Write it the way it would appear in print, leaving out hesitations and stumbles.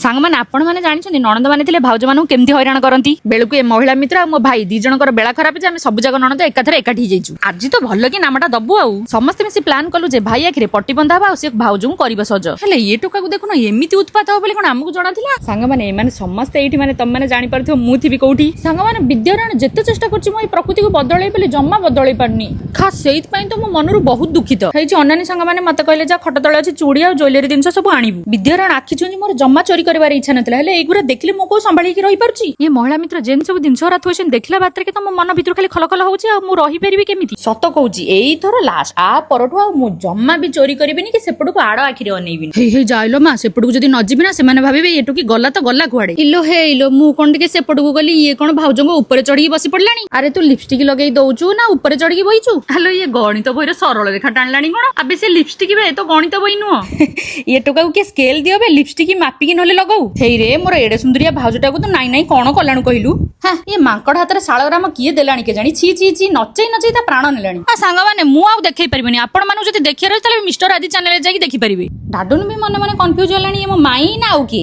सांग मैंने आपण मैंने जानी नणंद मैंने भाउज मान केमती हैरान करती बेलू ए महिला मित्र आ मो भाई दी जनकर बेला खराब जे सब जगह नणंद एकाथरे एकाठी जाइछु आज तो भल कि नामटा दबु आउ समस्ते मिसी प्लान कलु जे भाई आखिरे पट्टी बंधा बा से भाउज को करबा सज हेले ये टोका को देखुन एमिति उत्पात हो बोली कोन हमकु जणा थिला सांग माने एमाने समस्त एठी माने तम माने जानि परथियो मु थिबी कोठी सांग माने विद्यारण जेते चेष्टा करछि मो प्रकृति को बदलै बोली जम्मा बदलै पारनी खास सेइत पई तो मो मनरु बहुत दुखित हेइ जे अनानी सांग माने मते कहले जा खट तळे अछि चूड़ी आ ज्वेलरी जिंस सब आनिबु विद्यारण आखि चुंजी मोर जम्मा चोरी करबार इच्छा नथला हेले एगुरा देखले मो को संभाली के रहि परछि ये महिला मित्र जेन सब जिंस रा थोइसन देखला बातरे के तो मो मन भितर खाली खलखल होउछि आ मु रहि परिबि केमिति सत कहउछि एई थरो लास्ट आ परठु आ मु जम्मा भी चोरी करिबिनी कि सेपडु को आड़ आखिरे अनेबिनी हे हे जाइलो मा सेपडु को जदी न जिबि ना से माने भाबिबे एटु की गला तो गला कुआडे इलो हे इलो मु कोन के सेपडु को गली ये कोन भाउजंग ऊपर चढ़ी बसी पडलानी अरे तू लिपस्टिक लगेई दउछु ना ऊपर चढ़ी बइछु हेलो ये गणित बहिर सरल रेखा टाणलानी कोन अबे से लिपस्टिक बे तो गणित बहि नुह ये टोका को के स्केल दियो बे लिपस्टिक मापी कि नले लगाऊ हेई रे मोर एडे सुंदरिया भाउजटा को तो नाई नाई कोन कलाणु कहिलु हां ये मांकड़ हाथ रे साळग्राम किए देलानी के जानी छी छी छी नचई नचई ता प्राण नेलानी आ सांग माने मु आ देखै परिबनी आपण मानु जति देखिया रहि तले मिस्टर आदि चैनल जाई देखि परिबे डाडुन भी मने मने कंफ्यूज होलानी ये मो माई ना आउ की